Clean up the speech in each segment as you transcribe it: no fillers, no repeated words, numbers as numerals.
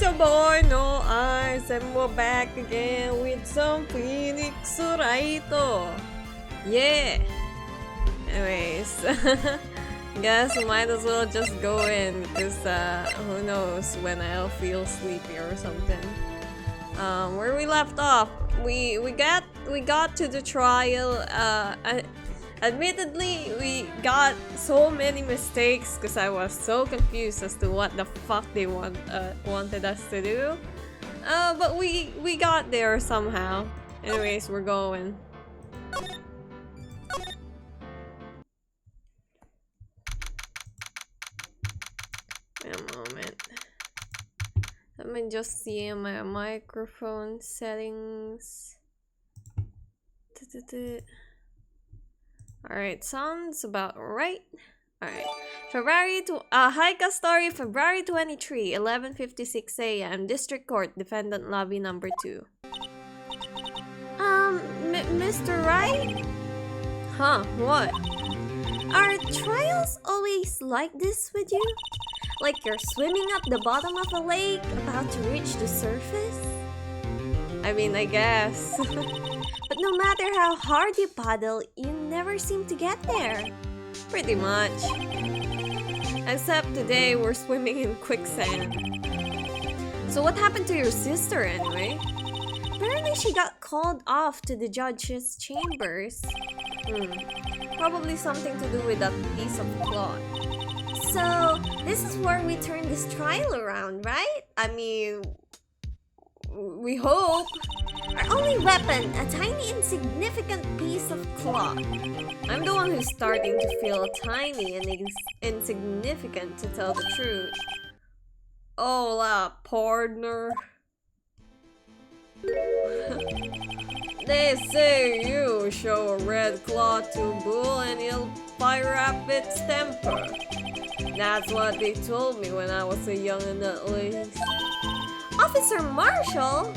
your boy NoAiz, and we're back again with some Phoenix Wright. Yeah. Anyways, guess we might as well just go in because who knows when I'll feel sleepy or something. Where we left off, we got to the trial. Admittedly, we got so many mistakes because I was so confused as to what the fuck they wanted us to do. But we got there somehow. Anyways, we're going. Wait a moment. Let me just see my microphone settings. Alright, sounds about right. Alright. Haika story, February 23, 11:56 a.m. District Court, Defendant Lobby number 2. Mr. Wright? Huh, what? Are trials always like this with you? Like you're swimming at the bottom of a lake, about to reach the surface? I mean, I guess. But no matter how hard you paddle, you never seem to get there. Pretty much. Except today we're swimming in quicksand. So what happened to your sister anyway? Apparently she got called off to the judge's chambers. Probably something to do with that piece of cloth. So, this is where we turn this trial around, right? I mean, we hope. Our only weapon, a tiny insignificant piece of cloth. I'm the one who's starting to feel tiny and insignificant, to tell the truth. Hola, partner. They say you show a red cloth to a bull and he'll fire up its temper. That's what they told me when I was a young'un at least. Officer Marshall?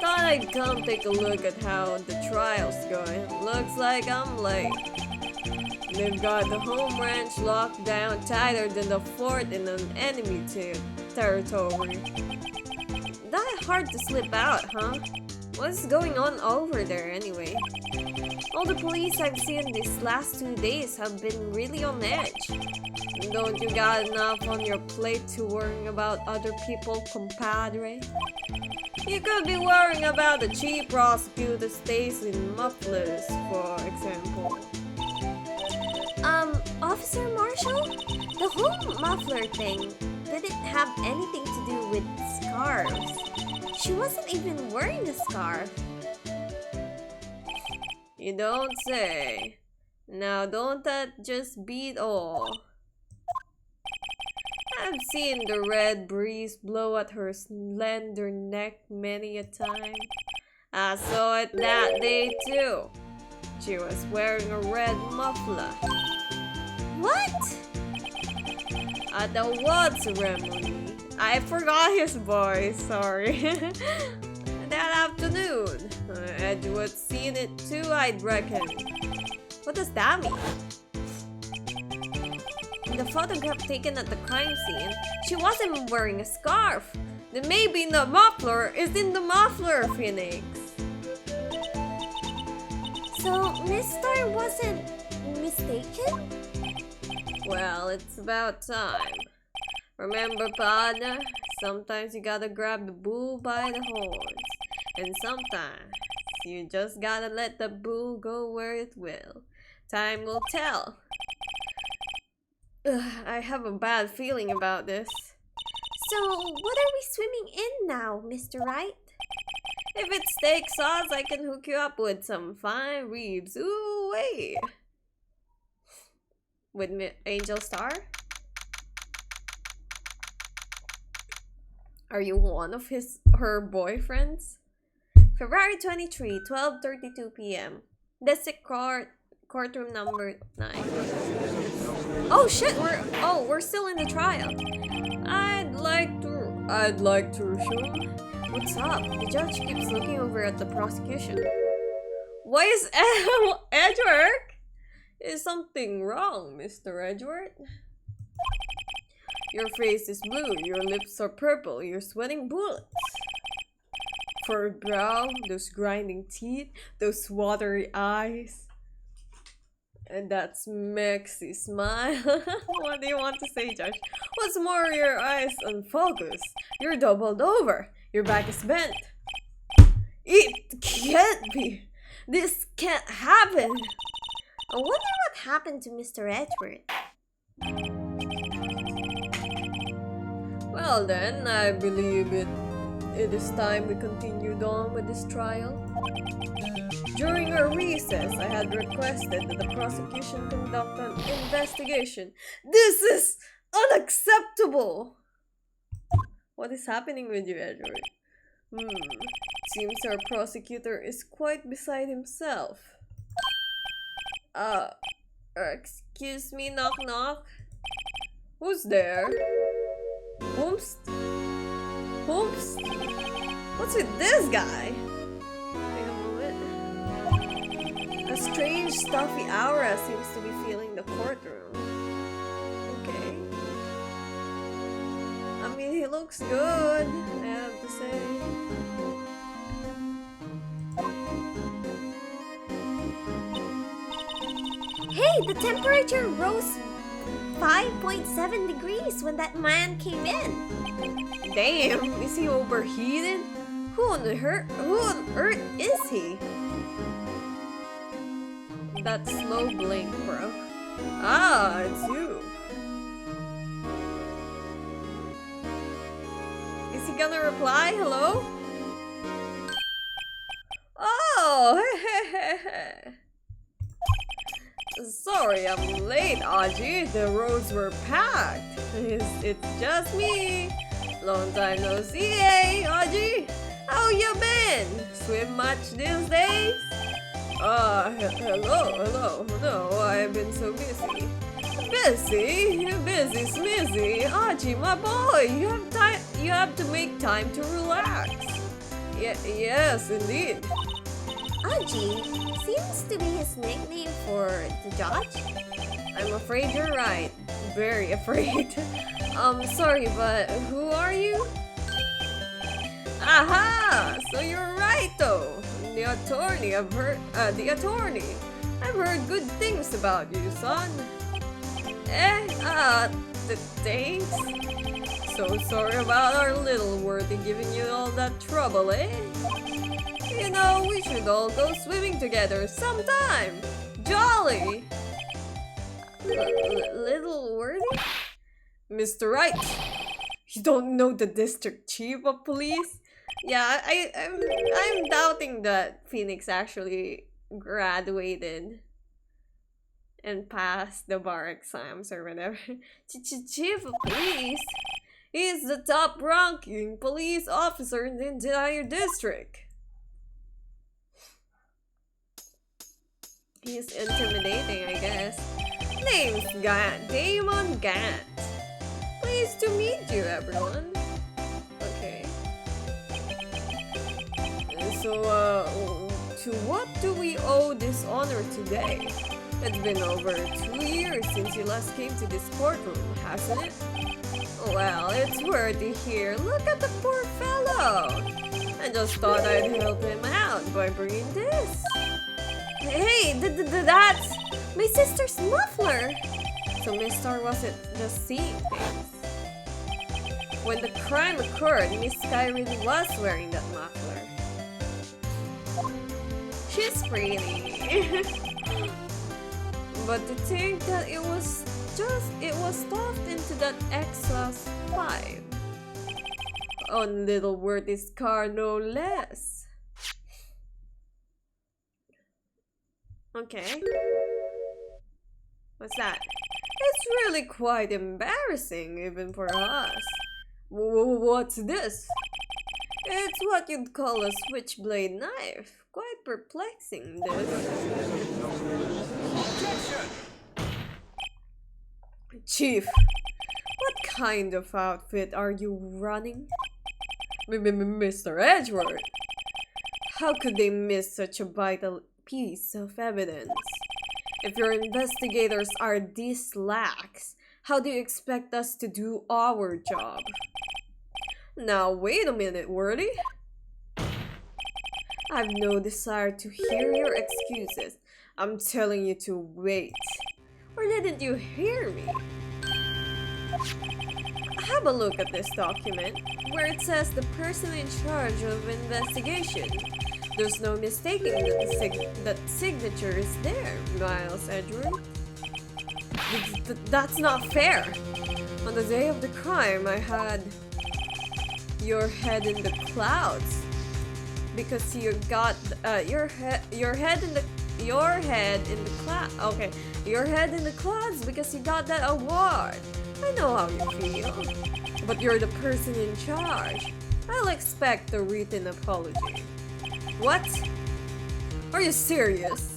Thought I'd come take a look at how the trial's going. Looks like I'm late. They've got the home ranch locked down tighter than the fort in an enemy territory. That hard to slip out, huh? What's going on over there anyway? All the police I've seen these last 2 days have been really on edge. Don't you got enough on your plate to worry about other people, compadre? You could be worrying about the cheap prosecutor stays in mufflers, for example. Officer Marshall? The whole muffler thing didn't have anything to do with scarves. She wasn't even wearing a scarf. You don't say. Now don't that just beat all? I've seen the red breeze blow at her slender neck many a time. I saw it that day too. She was wearing a red muffler. What? At the award ceremony. I forgot his voice, sorry. That afternoon. Edward's seen it too, I'd reckon. What does that mean? In the photograph taken at the crime scene, she wasn't wearing a scarf. The maybe in the muffler is in the muffler, Phoenix. So, Miss Star wasn't mistaken? Well, it's about time. Remember, partner, sometimes you gotta grab the bull by the horns. And sometimes, you just gotta let the bull go where it will. Time will tell. I have a bad feeling about this. So, what are we swimming in now, Mr. Wright? If it's steak sauce, I can hook you up with some fine ribs. Ooh, wait. With Angel Star? Are you one of her boyfriends? February 23, 12:32 p.m. District Courtroom number 9. Oh shit, we're still in the trial. I'd like to resume. What's up? The judge keeps looking over at the prosecution. Why is Edward? Is something wrong, Mr. Edward? Your face is blue, your lips are purple, you're sweating bullets. Furrowed brow, those grinding teeth, those watery eyes. And that Mexi smile. What do you want to say, Josh? What's more, your eyes unfocused. You're doubled over. Your back is bent. It can't be. This can't happen. I wonder what happened to Mr. Edward. Well then, I believe it is time we continued on with this trial. During our recess, I had requested that the prosecution conduct an investigation. This is unacceptable! What is happening with you, Edward? Seems our prosecutor is quite beside himself. Excuse me, knock knock. Who's there? Whomst? What's with this guy? Wait a moment. A strange, stuffy aura seems to be filling the courtroom. Okay. I mean, he looks good, I have to say. Hey, the temperature rose 5.7 degrees when that man came in. Damn, is he overheated? Who on earth is he? That slow blink, bro. Ah, it's you. Is he gonna reply? Hello? Oh, sorry, I'm late, Aji. The roads were packed. It's just me. Long time no see, eh, Aji? How you been? Swim much these days? Hello. No, I've been so busy. Busy, smizzy. Aji, my boy, you have to make time to relax. Yes, indeed. Aji seems to be his nickname for the judge. I'm afraid you're right. Very afraid. Sorry, but who are you? Aha! So you're right, though. The attorney. I've heard good things about you, son. Thanks. So sorry about our little worthy giving you all that trouble, eh? You know, we should all go swimming together sometime. Jolly. Little worthy? Mr. Wright. You don't know the district chief of police? Yeah, I'm doubting that Phoenix actually graduated and passed the bar exams or whatever. Chief of police? He's the top-ranking police officer in the entire district. He's intimidating, I guess. Name's Damon Gant. Pleased to meet you, everyone. Okay. So, to what do we owe this honor today? It's been over 2 years since you last came to this courtroom, hasn't it? Well, it's worth to hear. Look at the poor fellow. I just thought I'd help him out by bringing this. Hey, that's my sister's muffler. So Miss Star wasn't just seeing things. When the crime occurred, Miss Sky really was wearing that muffler. She's pretty. But to think that it was stuffed into that X-Class 5. On little Worthy's car, no less. Okay. What's that? It's really quite embarrassing, even for us. What's this? It's what you'd call a switchblade knife. Quite perplexing, this. Chief, what kind of outfit are you running? Mr. Edward, how could they miss such a vital piece of evidence? If your investigators are this lax, How do you expect us to do our job? Now, wait a minute, Worthy. I've no desire to hear your excuses. I'm telling you to wait. Or didn't you hear me? Have a look at this document, where it says the person in charge of investigation. There's no mistaking that signature is there, Miles Edgeworth. That's not fair. On the day of the crime, I had your head in the clouds because you got your head in the clouds because you got that award. I know how you feel, but you're the person in charge. I'll expect a written apology. What? Are you serious?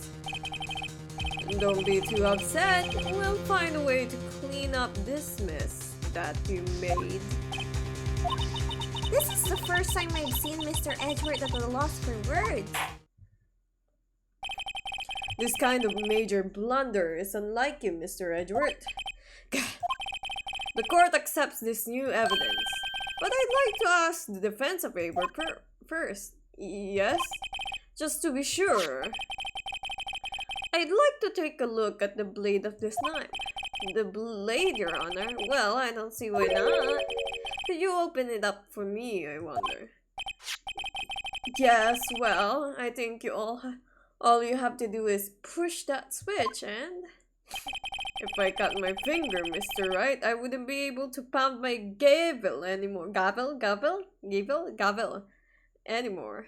Don't be too upset. We'll find a way to clean up this mess that you made. This is the first time I've seen Mr. Edgeworth at a loss for words. This kind of major blunder is unlike you, Mr. Edgeworth. The court accepts this new evidence, but I'd like to ask the defense a favor first. Yes? Just to be sure. I'd like to take a look at the blade of this knife. The blade, Your Honor? Well, I don't see why not. Could you open it up for me, I wonder? Yes, well, I think all you have to do is push that switch and... If I cut my finger, Mr. Wright, I wouldn't be able to pound my gavel anymore. Gavel anymore.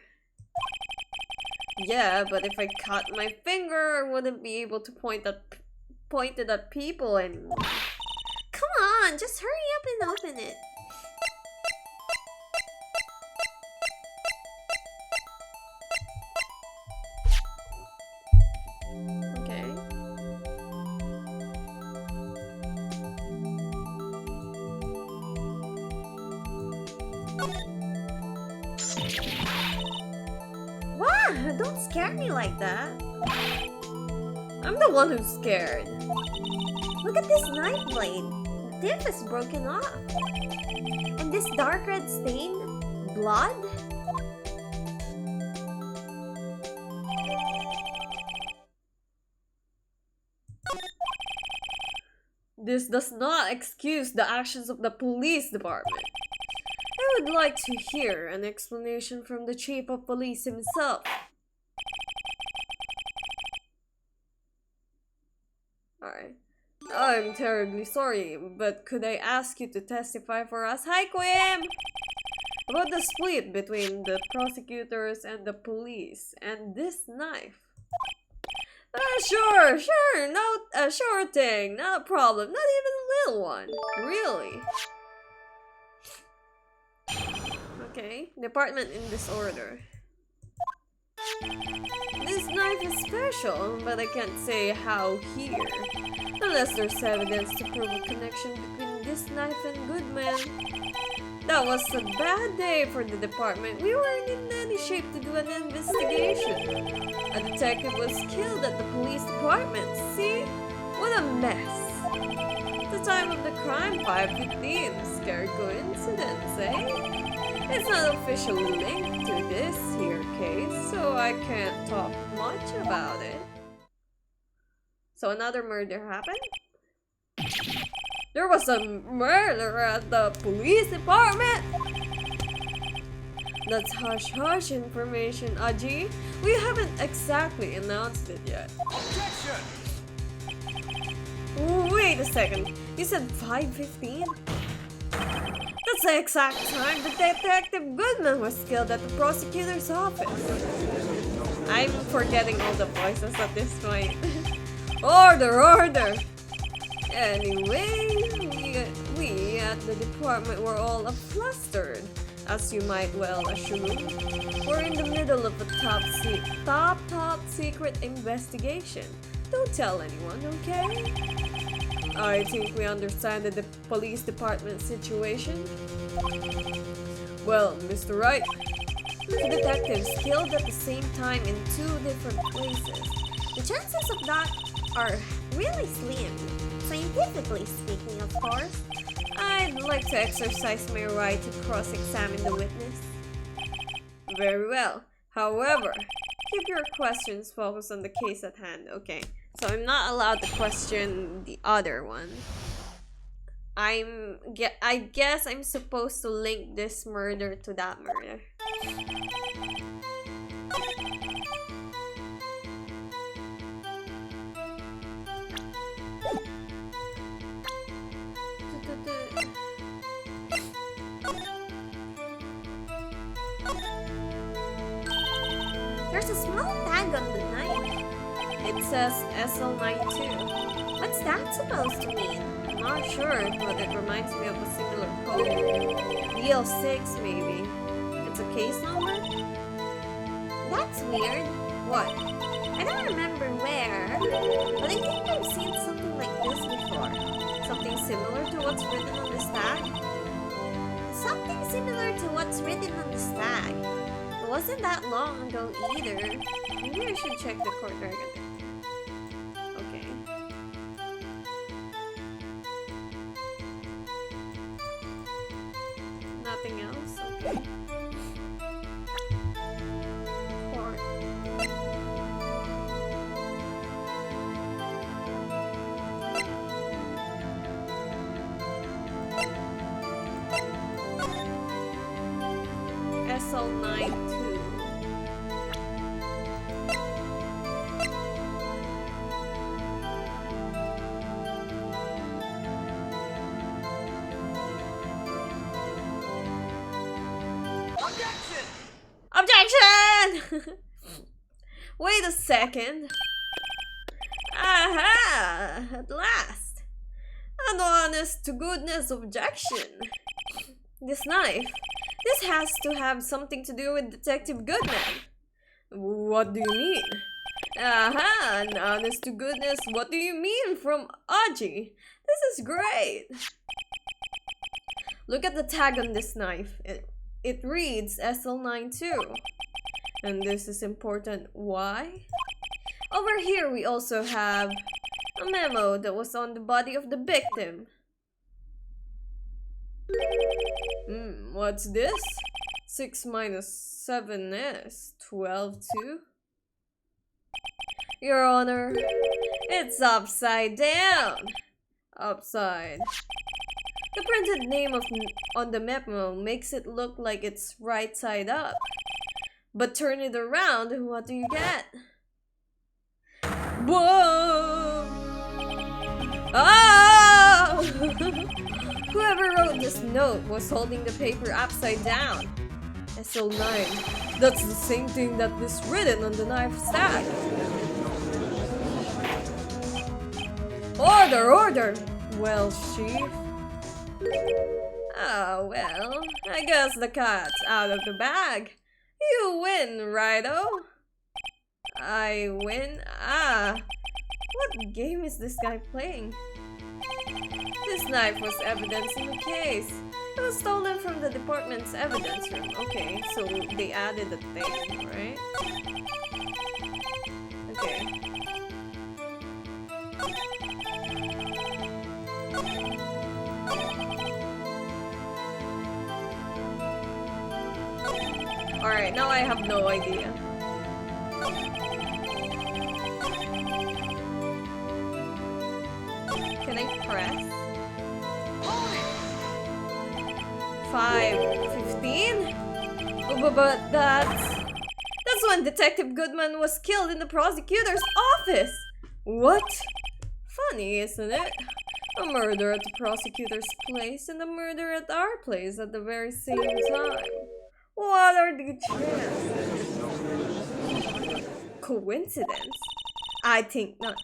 Yeah, but if I cut my finger, I wouldn't be able to point it at people anymore. Come on, just hurry up and open it. Okay. Wow, don't scare me like that. I'm the one who's scared. Look at this knife blade. The tip is broken off. And this dark red stain? Blood? This does not excuse the actions of the police department. I would like to hear an explanation from the chief of police himself. Alright. I'm terribly sorry, but could I ask you to testify for us? Hi, Quim! About the split between the prosecutors and the police and this knife. Sure, no, sure thing, not a problem, not even a little one. Really? Okay, department in disorder. This knife is special, but I can't say how here. Unless there's evidence to prove a connection between this knife and Goodman. That was a bad day for the department. We weren't in any shape to do an investigation. A detective was killed at the police department. See? What a mess. The time of the crime, 5:15. Scary coincidence, eh? It's not officially linked to this here case, so I can't talk much about it. So another murder happened? There was a murder at the police department? That's hush-hush information, Aji. We haven't exactly announced it yet. Objection! Wait a second. You said 5:15? That's the exact time the Detective Goodman was killed at the prosecutor's office. I'm forgetting all the voices at this point. Order, order! Anyway, we at the department were all flustered, as you might well assume. We're in the middle of a top secret investigation. Don't tell anyone, okay? I think we understand the police department situation. Well, Mr. Wright, two detectives killed at the same time in two different places. The chances of that are really slim. Scientifically speaking, of course. I'd like to exercise my right to cross-examine the witness. Very well. However, keep your questions focused on the case at hand. Okay, so I'm not allowed to question the other one. I guess I'm supposed to link this murder to that murder. There's a small tag on the knife. It says SL92. What's that supposed to mean? I'm not sure, but it reminds me of a similar code. DL6 maybe. It's a case number? That's weird. What? I don't remember where, but I think I've seen something like this before. Something similar to what's written on this tag? Something similar to what's written on this tag. It wasn't that long ago either. Maybe I should check the court record. Okay. Nothing else? Okay. Court. SL92. Objection! Wait a second. Aha! At last. An honest to goodness objection. This knife. This has to have something to do with Detective Goodman. What do you mean? Aha! An honest to goodness, what do you mean from Aji? This is great. Look at the tag on this knife. It reads SL92. And this is important. Why? Over here we also have a memo that was on the body of the victim. What's this? 6 minus 7 is 12 too? Your Honor, it's upside down. Upside. The printed name on the memo makes it look like it's right side up. But turn it around, what do you get? Whoa! Oh! Whoever wrote this note was holding the paper upside down. SL9. That's the same thing that is written on the knife stack. Order, order! Well, Chief. Oh, well, I guess the cat's out of the bag. You win, Righto. I win? Ah. What game is this guy playing? This knife was evidence in the case. It was stolen from the department's evidence room. Okay, so they added a thing, right? Okay. Alright, now I have no idea. Can I press? 5:15? But that's when Detective Goodman was killed in the prosecutor's office! What? Funny, isn't it? A murder at the prosecutor's place and a murder at our place at the very same time. What are the chances? Coincidence? I think not.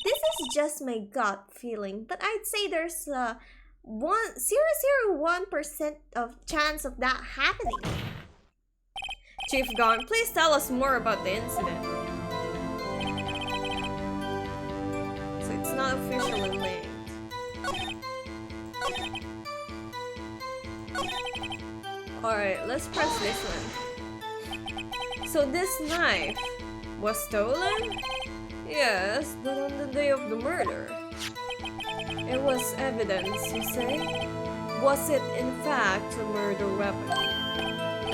This is just my gut feeling, but I'd say there's a 0.001% of chance of that happening. Chief Garn, please tell us more about the incident. So it's not officially linked. Alright, let's press this one. So this knife was stolen? Yes, but on the day of the murder. It was evidence, you say? Was it in fact a murder weapon?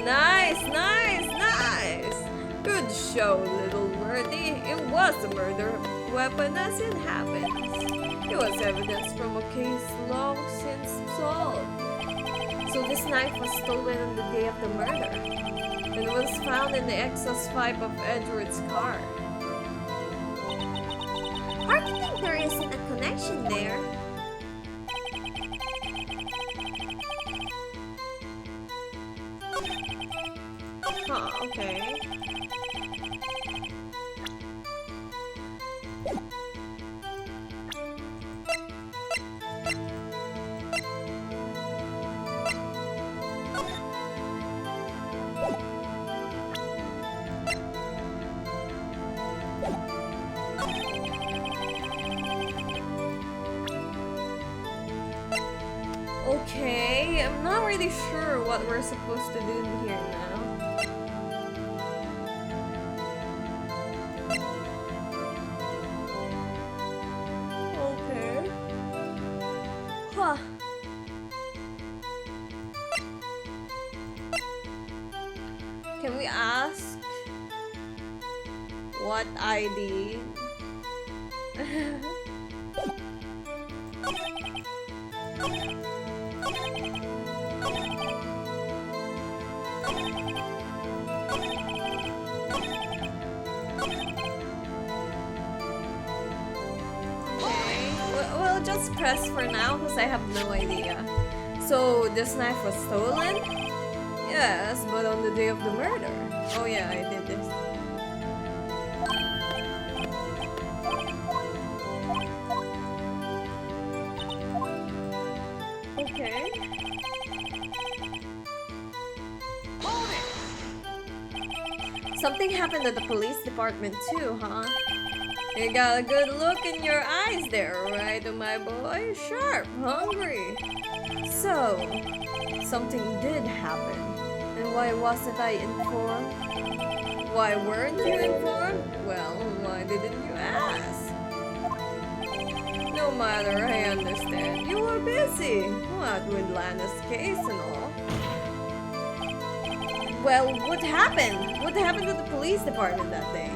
Nice, nice, nice! Good show, little birdie. It was a murder weapon as it happens. It was evidence from a case long since solved. So this knife was stolen on the day of the murder. And it was found in the exhaust pipe of Edward's car. Hard to think there isn't a connection there. Huh, okay. Okay, I'm not really sure what we're supposed to do here now. Okay. Huh. Can we ask what ID? We'll just press for now because I have no idea. So this knife was stolen? Yes, but on the day of the murder. Oh yeah, I did this. Okay. Something happened at the police department too, huh? You got a good look in your eyes there, right, my boy? Sharp, hungry. So, something did happen. And why wasn't I informed? Why weren't you informed? Well, why didn't you ask? No matter, I understand. You were busy. What with Lana's case and all. Well, what happened? What happened to the police department that day?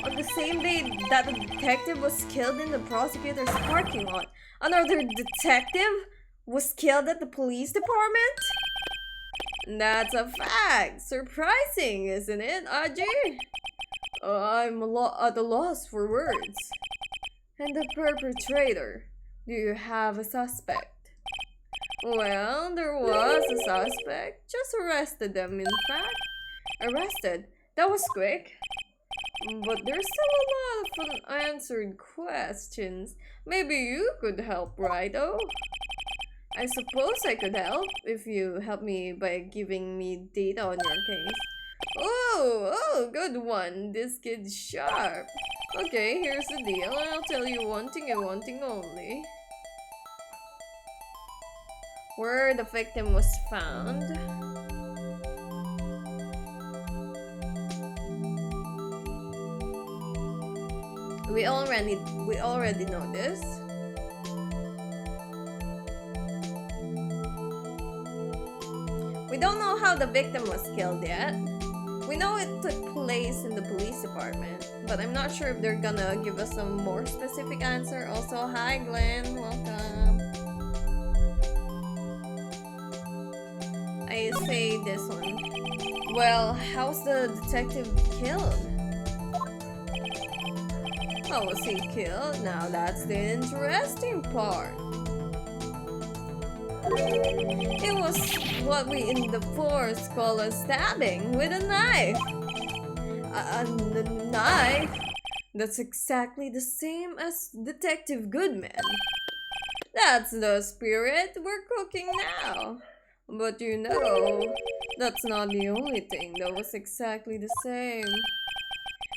On the same day that the detective was killed in the prosecutor's parking lot, another detective was killed at the police department? That's a fact. Surprising, isn't it, Aji? I'm at a loss for words. And the perpetrator? Do you have a suspect? Well, there was a suspect. Just arrested them, in fact. Arrested? That was quick. But there's still a lot of unanswered questions. Maybe you could help, Righto? I suppose I could help if you help me by giving me data on your case. Oh, good one. This kid's sharp. Okay, here's the deal. I'll tell you one thing and one thing only. Where the victim was found. We already know this. We don't know how the victim was killed yet. We know it took place in the police department, but I'm not sure if they're gonna give us a more specific answer. Also, hi Glenn, welcome. I say this one. Well, how's the detective killed? How was he killed? Now that's the interesting part. It was what we in the force call a stabbing with a knife. A knife? That's exactly the same as Detective Goodman. That's the spirit we're cooking now. But you know, that's not the only thing that was exactly the same.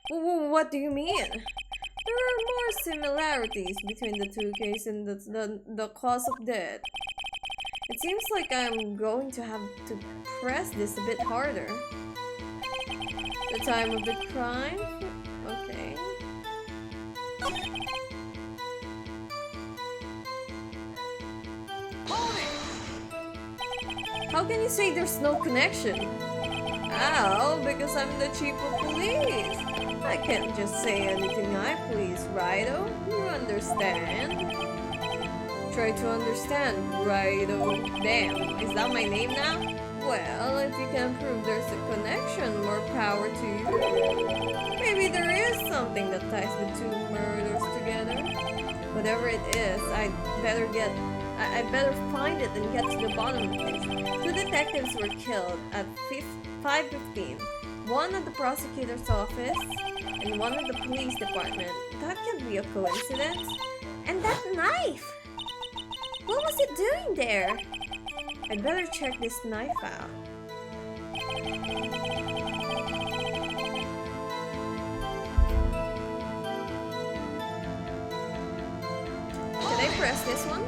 What do you mean? There are more similarities between the two cases and the cause of death. It seems like I'm going to have to press this a bit harder. The time of the crime? Okay. How can you say there's no connection? Oh, because I'm the chief of police. I can't just say anything I please, Righto? You understand? Try to understand, Righto. Damn, is that my name now? Well, if you can prove there's a connection, more power to you. Maybe there is something that ties the two murders together. Whatever it is, I'd better find it and get to the bottom of this. Two detectives were killed at 5:15. One at the prosecutor's office and one at the police department. That can't be a coincidence. And that knife! What was it doing there? I'd better check this knife out. Can I press this one?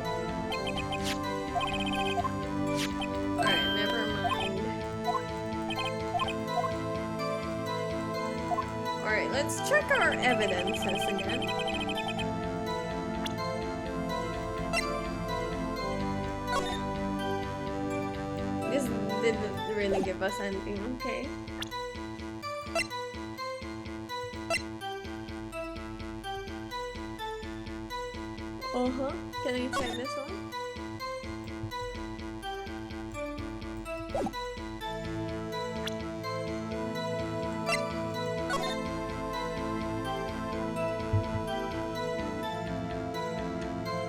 Alright, never mind. Alright, let's check our evidences again. This didn't really give us anything, okay. Uh-huh. Can we check this one?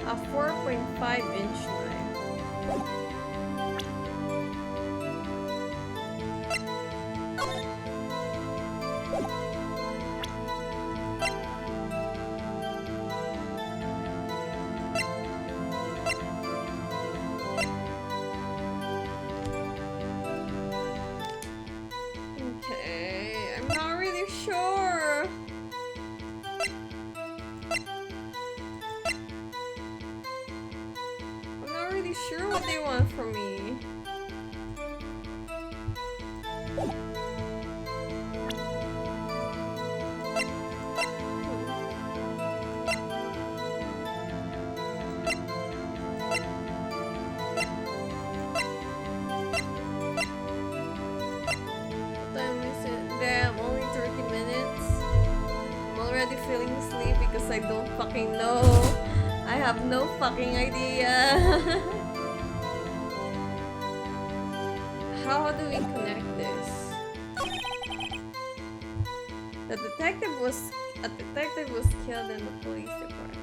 A 4.5-inch knife. Okay, I'm not really sure. I'm not really sure what they want from me. Damn, only 30 minutes. I'm already feeling sleepy because I don't fucking know. I have no fucking idea. How do we connect this? A detective was killed in the police department.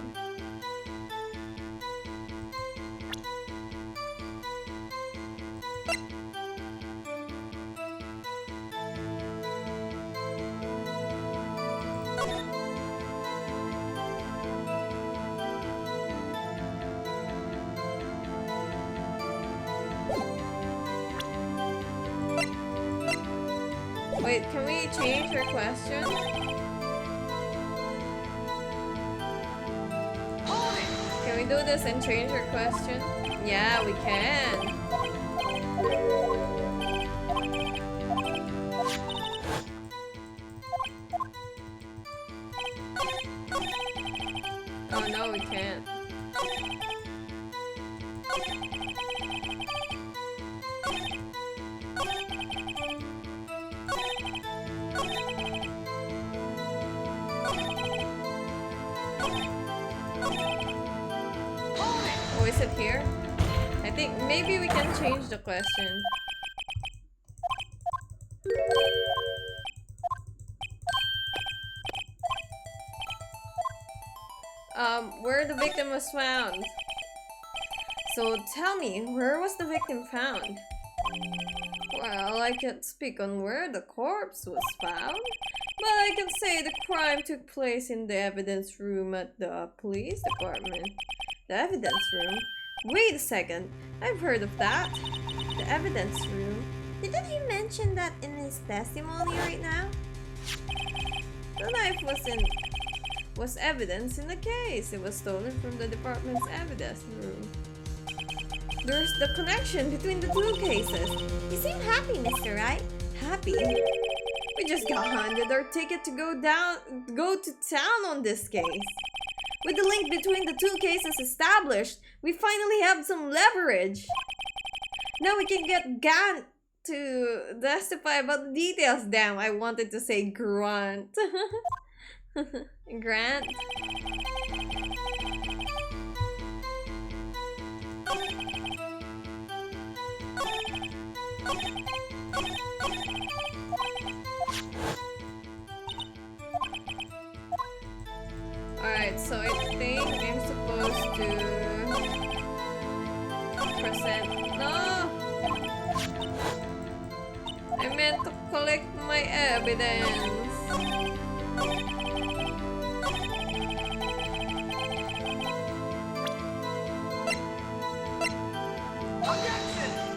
Wait, can we change our question? Can we do this and change our question? Yeah, we can. Oh no, we can't. Oh, is it here? I think maybe we can change the question. Where the victim was found. So tell me, where was the victim found? Well, I can't speak on where the corpse was found, but I can say the crime took place in the evidence room at the police department. The evidence room? Wait a second, I've heard of that. The evidence room? Didn't he mention that in his testimony right now? The knife was evidence in the case. It was stolen from the department's evidence room. There's the connection between the two cases. You seem happy, Mr. Wright. Happy? We We just got handed our ticket to go to town on this case. With the link between the two cases established, we finally have some leverage. Now we can get Gant to testify about the details. Damn, I wanted to say Grant. Grant? Alright, so I think I'm supposed to present. No! I meant to collect my evidence.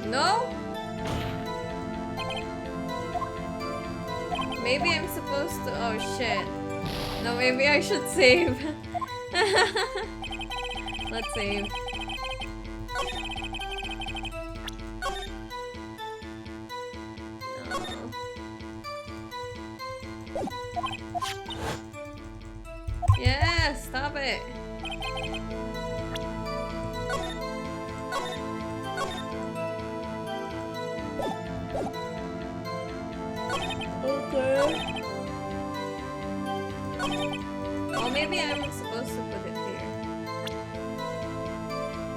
No? Maybe I'm supposed to. Oh shit. No, maybe I should save. Let's save. No. Yeah, stop it. Okay. Oh, maybe I'm supposed to put it here.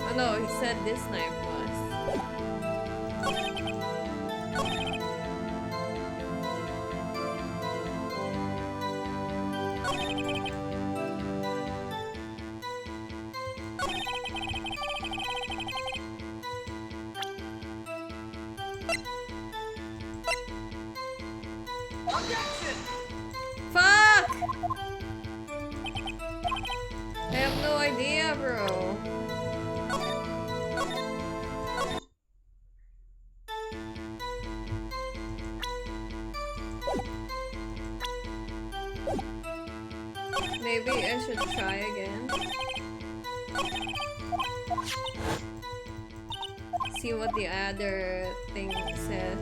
Oh no, he said this knife was. Fuck! I have no idea, bro. Maybe I should try again. See what the other thing says.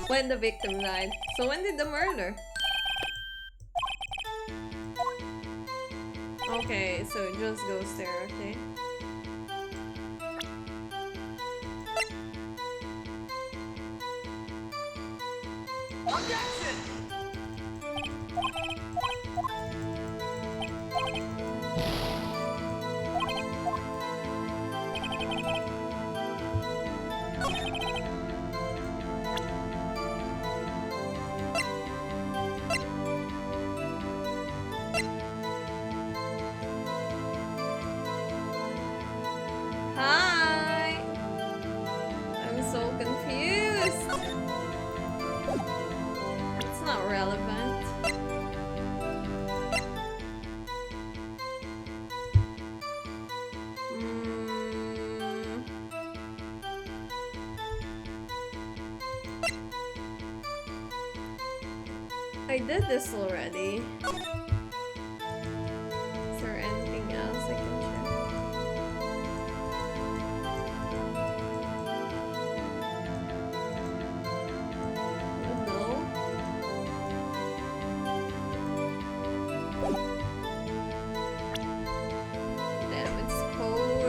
When the victim died. So when did the murder? Okay, so it just goes there, okay? Hi! I'm so confused. It's not relevant. I did this already. Is there anything else I can check? No. Damn, it's cold.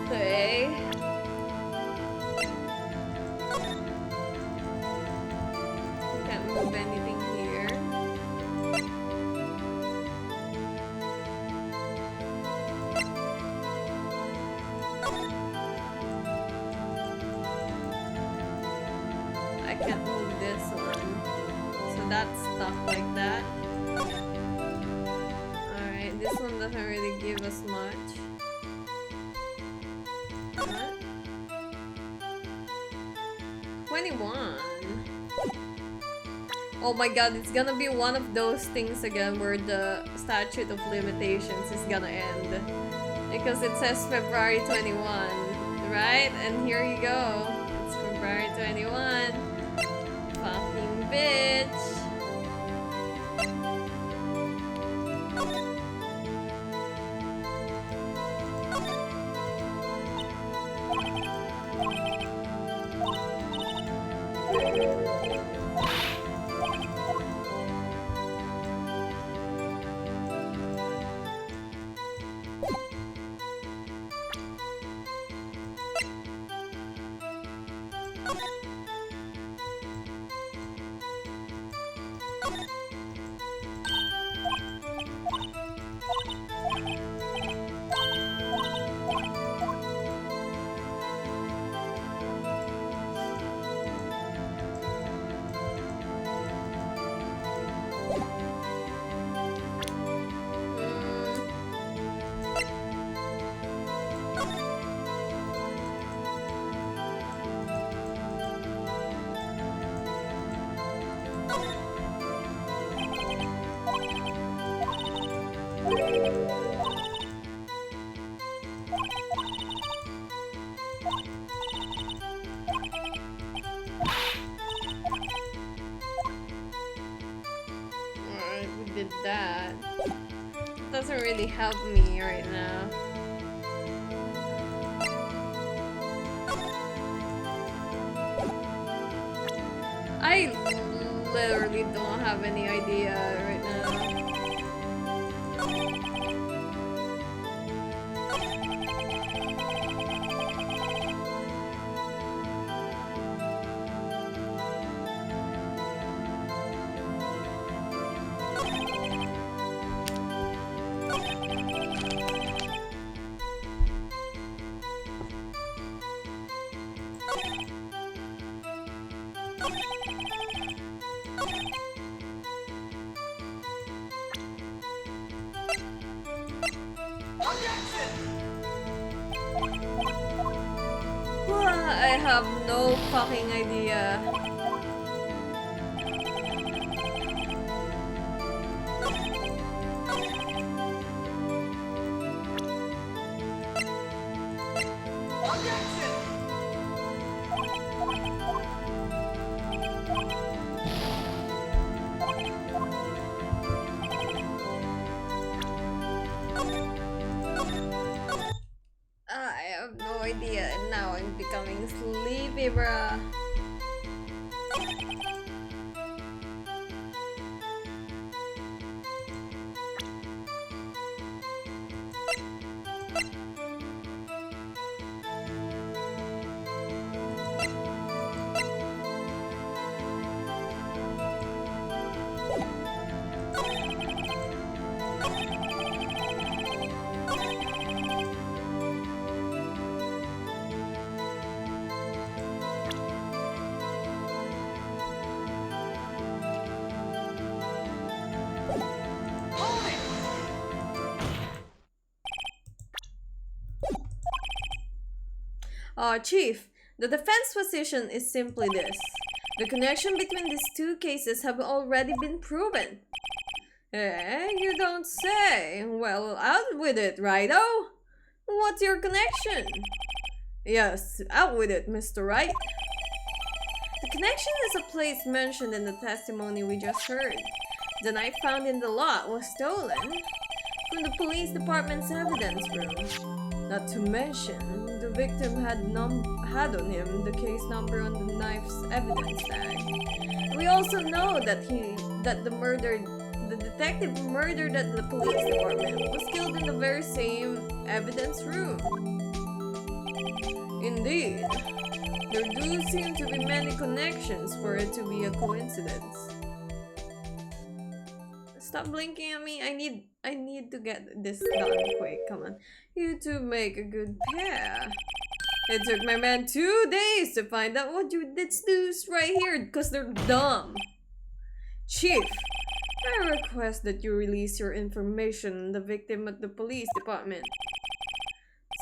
Okay. Can't move anything here. can't move this one. So that's stuck like that. Alright, this one doesn't really give us much. What? 21. Oh my god, it's gonna be one of those things again where the statute of limitations is gonna end. Because it says February 21, right? And here you go. It's February 21. Fucking bitch. Alright, we did that. It doesn't really help me right now. I literally don't have any idea right now. I have no fucking idea. I have no idea, and now I'm becoming sleepy, bruh. Chief, the defense position is simply this. The connection between these two cases have already been proven. Eh, you don't say. Well, out with it, righto? What's your connection? Yes, out with it, Mr. Wright. The connection is a place mentioned in the testimony we just heard. The knife found in the lot was stolen from the police department's evidence room. Not to mention, the victim had on him the case number on the knife's evidence tag. We also know that the detective who murdered at the police department was killed in the very same evidence room. Indeed, there do seem to be many connections for it to be a coincidence. Stop blinking at me. I need to get this done quick. Come on. You two make a good pair. It took my man 2 days to find out what you did snooze right here because they're dumb. Chief, I request that you release your information on the victim at the police department.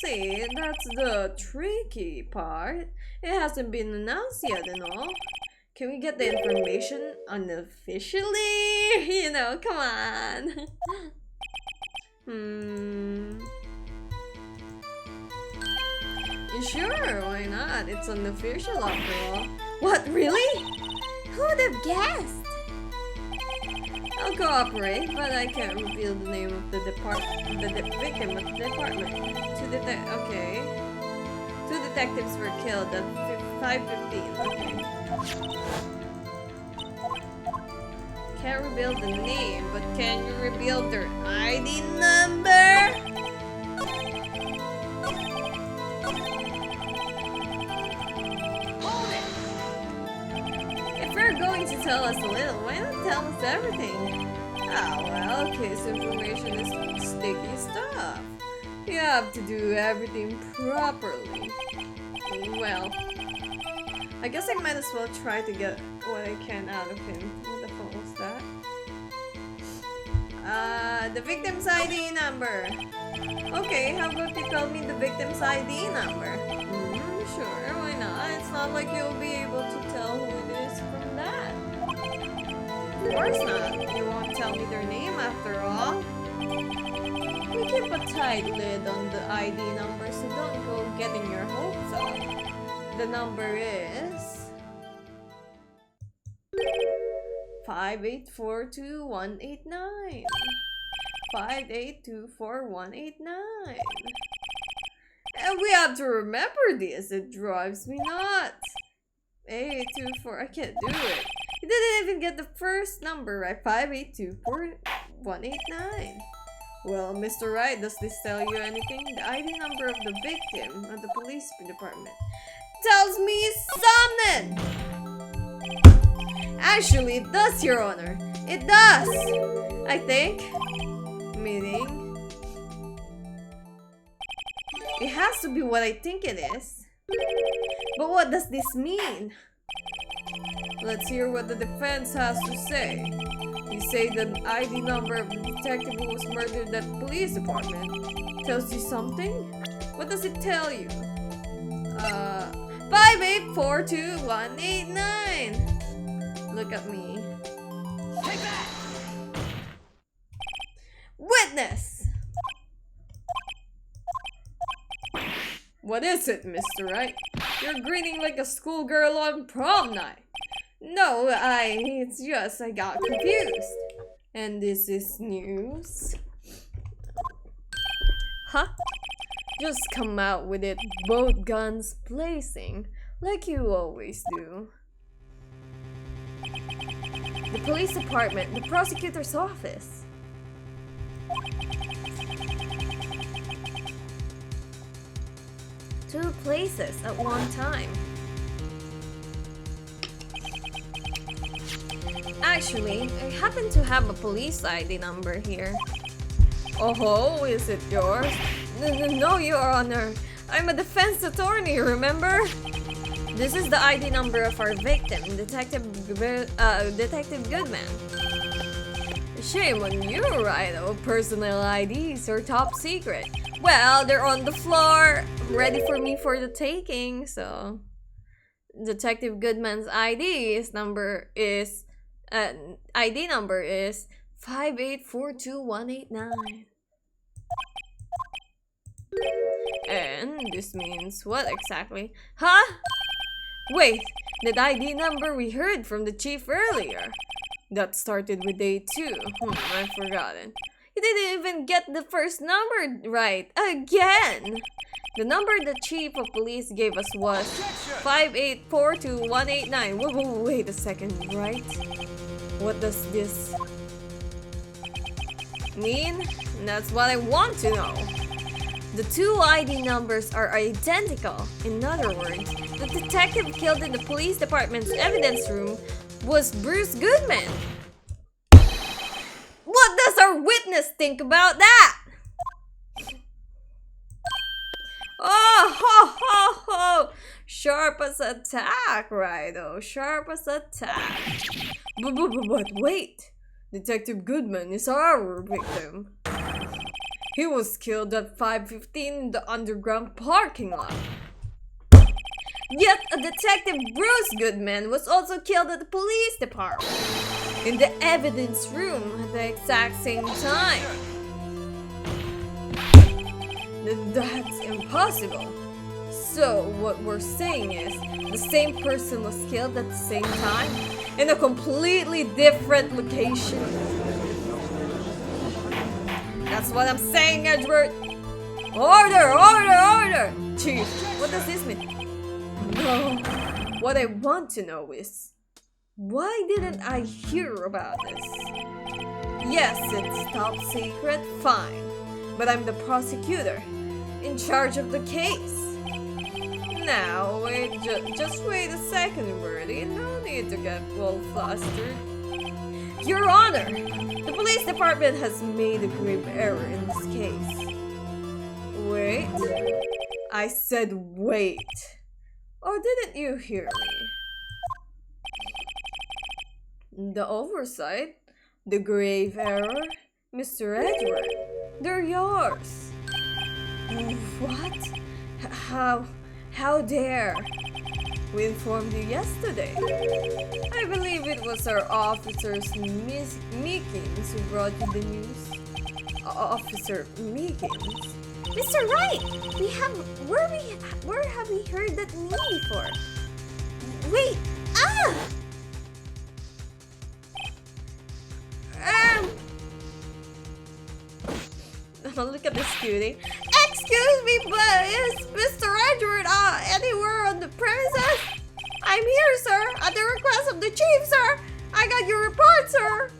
See, that's the tricky part. It hasn't been announced yet and all. Can we get the information unofficially? You know, come on. Sure, why not? It's unofficial after all. What, really? Who would have guessed? I'll cooperate, but I can't reveal the name of the victim at the department. Okay. 2 detectives were killed at 5:15. Okay. Can't reveal the name, but can you reveal their ID number? If you're going to tell us a little, why not tell us everything? Ah, well, case information is sticky stuff. You have to do everything properly. Well, I guess I might as well try to get what I can out of him. What the fuck was that? The victim's ID number. Okay, how about you tell me the victim's ID number? Sure, why not? It's not like you'll be able to tell who it is from that. Of course not. You won't tell me their name after all. We keep a tight lid on the ID number, so don't go getting your hopes up. The number is 5842189. 5824189. And we have to remember this. It drives me nuts. 824. I can't do it. You didn't even get the first number right. 5824189. Well, Mr. Wright, does this tell you anything? The ID number of the victim at the police department tells me something! Actually, it does, Your Honor. It does! I think. Meaning, it has to be what I think it is. But what does this mean? Let's hear what the defense has to say. You say the ID number of the detective who was murdered at the police department tells you something? What does it tell you? 5842189. Look at me. Take that! Witness! What is it, Mr. Wright? You're grinning like a schoolgirl on prom night. No, it's just I got confused. And this is news. Huh? Just come out with it, both guns blazing, like you always do. The police department, the prosecutor's office. Two places at one time. Actually, I happen to have a police ID number here. Oh, is it yours? No, Your Honor. I'm a defense attorney, remember? This is the ID number of our victim, Detective Goodman. Shame on you, Rhino. Personal IDs are top secret. Well, they're on the floor, ready for me for the taking, so... Detective Goodman's ID number is 5842189. And this means what exactly? Huh? Wait, that ID number we heard from the chief earlier. That started with day 2. I've forgotten. You didn't even get the first number right. Again! The number the chief of police gave us was 5842189. Wait a second, right? What does this mean? That's what I want to know. The two ID numbers are identical. In other words, the detective killed in the police department's evidence room was Bruce Goodman. What does our witness think about that? Oh, ho ho! Sharp as a tack, Rido. Sharp as a tack. But wait! Detective Goodman is our victim. He was killed at 5:15 in the underground parking lot. Yet a Detective Bruce Goodman was also killed at the police department in the evidence room at the exact same time. That's impossible. So what we're saying is the same person was killed at the same time in a completely different location. That's what I'm saying, Edward. Order, order, order! Chief, what does this mean? No, what I want to know is, why didn't I hear about this? Yes, it's top secret, fine. But I'm the prosecutor, in charge of the case. Now, just wait a second, Birdie. No need to get all flustered. Your Honor, the police department has made a grave error in this case. Wait? I said wait. Or didn't you hear me? The oversight, the grave error, Mr. Edward, they're yours. What? How dare? We informed you yesterday. I believe it was our officers Meekins who brought you the news. Officer Meekins? Mr. Wright! Where have we heard that name before? Wait! Look at this cutie. Excuse me, but is Mr. Edward anywhere on the premises? I'm here, sir, at the request of the chief, sir. I got your report, sir.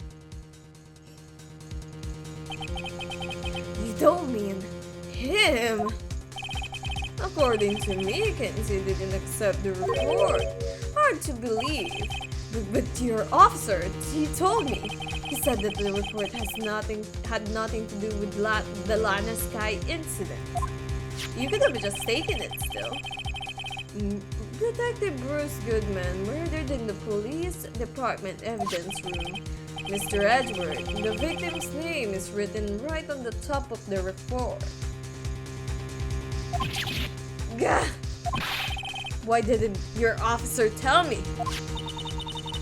You don't mean him? According to Meekins, he didn't accept the report. Hard to believe. But your officer, he told me. He said that the report had nothing to do with the Lana Sky incident. You could have just taken it still. Detective Bruce Goodman murdered in the police department evidence room. Mr. Edward, the victim's name is written right on the top of the report. Gah! Why didn't your officer tell me?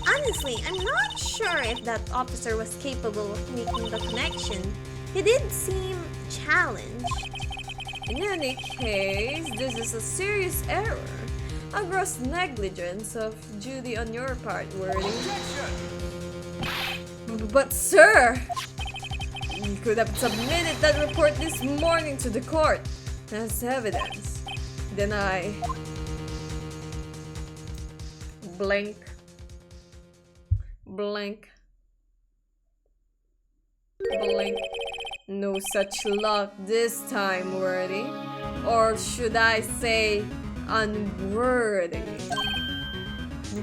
Honestly, I'm not sure if that officer was capable of making the connection. He did seem challenged. In any case, this is a serious error. A gross negligence of duty on your part, Worthy. But sir, you could have submitted that report this morning to the court as evidence. Then I... blank. Blank. Blank. No such luck this time, Worthy. Or should I say, unworthy?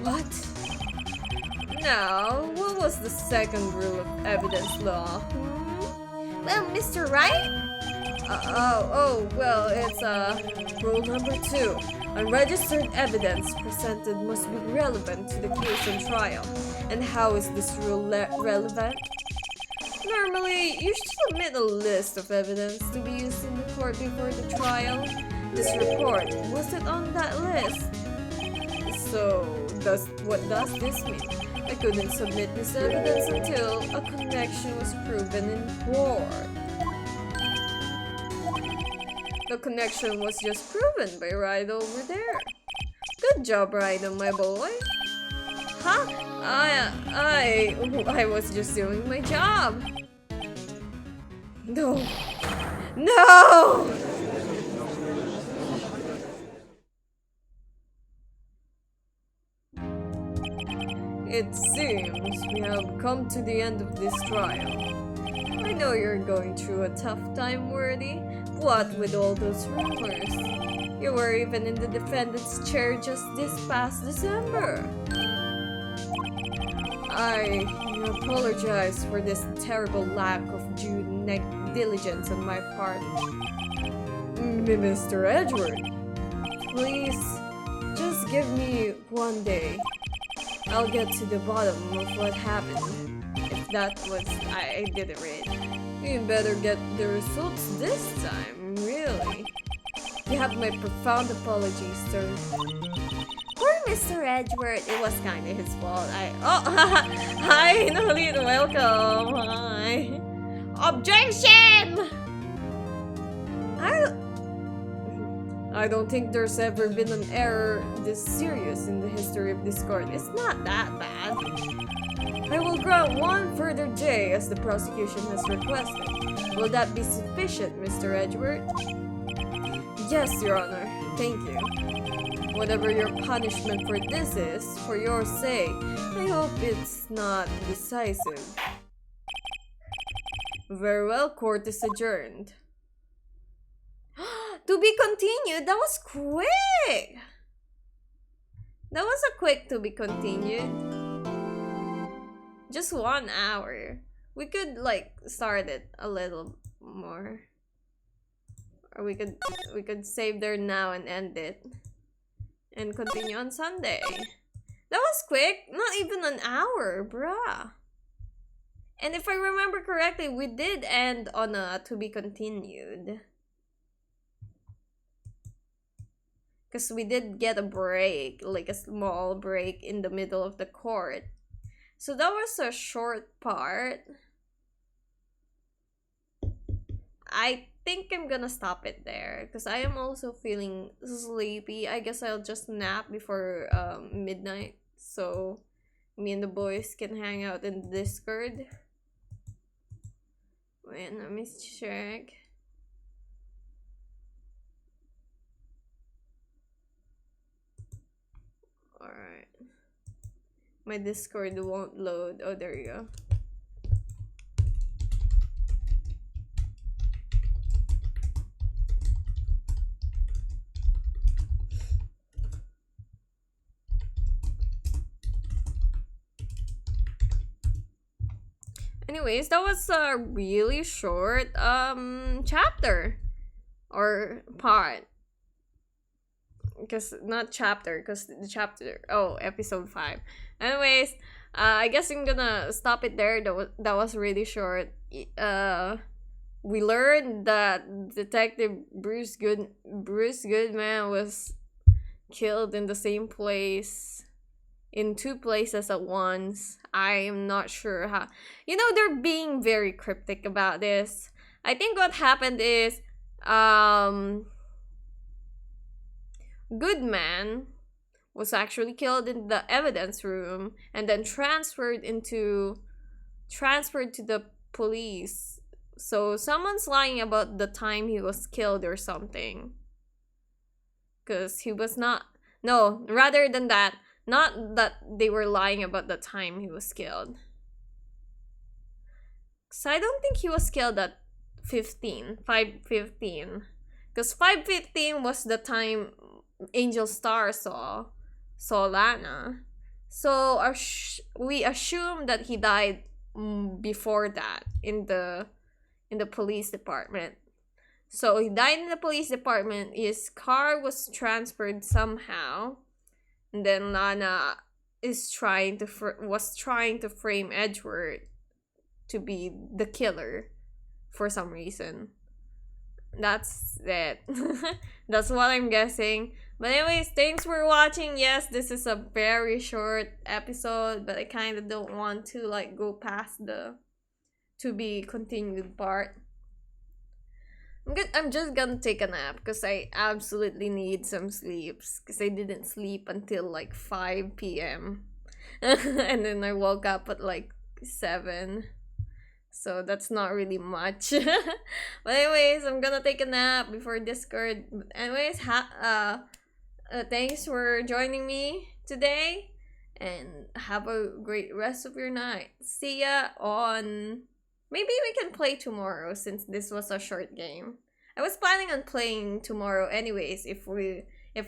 What? Now, what was the second rule of evidence law? Well, Mr. Wright? Well, it's rule number 2. Unregistered evidence presented must be relevant to the case and trial. And how is this rule relevant? Normally, you should submit a list of evidence to be used in the court before the trial. This report wasn't on that list. So, what does this mean? I couldn't submit this evidence until a connection was proven in court. The connection was just proven by Wright over there. Good job, Wright, my boy. Huh? I was just doing my job. No. No! It seems we have come to the end of this trial. I know you're going through a tough time, Worthy. What with all those rumors? You were even in the defendant's chair just this past December. I apologize for this terrible lack of due diligence on my part. Mr. Edward, Please, just give me one day. I'll get to the bottom of what happened. If that was I didn't read. You better get the results this time, really. You have my profound apologies, sir. Poor Mr. Edward, it was kinda his fault. Hi, Nolene, welcome. Hi. Objection! I don't think there's ever been an error this serious in the history of Discord. It's not that bad. I will grant one further day as the prosecution has requested. Will that be sufficient, Mr. Edward? Yes, Your Honor. Thank you. Whatever your punishment for this is, for your sake, I hope it's not decisive. Very well, court is adjourned. To be continued. That was quick. That was a quick to be continued. Just 1 hour. We could like start it a little more. Or we could save there now and end it. And continue on Sunday. That was quick. Not even an hour, bruh. And if I remember correctly, we did end on a to be continued. Because we did get a break, like a small break in the middle of the court. So that was a short part. I think I'm gonna stop it there because I am also feeling sleepy. I guess I'll just nap before midnight so me and the boys can hang out in Discord. Wait, let me check. Alright. My Discord won't load. Oh, there you go. Anyways, that was a really short chapter or part. Because not chapter, because the chapter, oh, episode 5. Anyways, I guess I'm gonna stop it there. That was really short. We learned that Detective Bruce Goodman was killed in the same place, in 2 places at once. I am not sure how. You know, they're being very cryptic about this. I think what happened is, Goodman was actually killed in the evidence room and then transferred to the police. So someone's lying about the time he was killed or something. Because he was not... No, rather than that, not that they were lying about the time he was killed. Because I don't think he was killed at 5:15. Because 5:15 was the time Angel Star saw Lana. So we assume that he died before that in the police department. So he died in the police department. His car was transferred somehow, and then Lana is trying to frame Edward to be the killer for some reason. That's it. That's what I'm guessing. But anyways, thanks for watching. Yes, this is a very short episode, but I kind of don't want to like go past the to be continued part. I'm just gonna take a nap because I absolutely need some sleeps because I didn't sleep until like 5 p.m. and then I woke up at like 7. So that's not really much. But anyways, I'm gonna take a nap before Discord. But anyways, thanks for joining me today, and have a great rest of your night. See ya on... Maybe we can play tomorrow since this was a short game. I was planning on playing tomorrow anyways if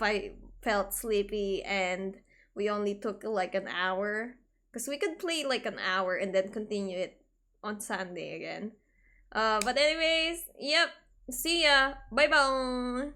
I felt sleepy and we only took like an hour. Because we could play like an hour and then continue it on Sunday again. But anyways, yep. See ya. Bye bye.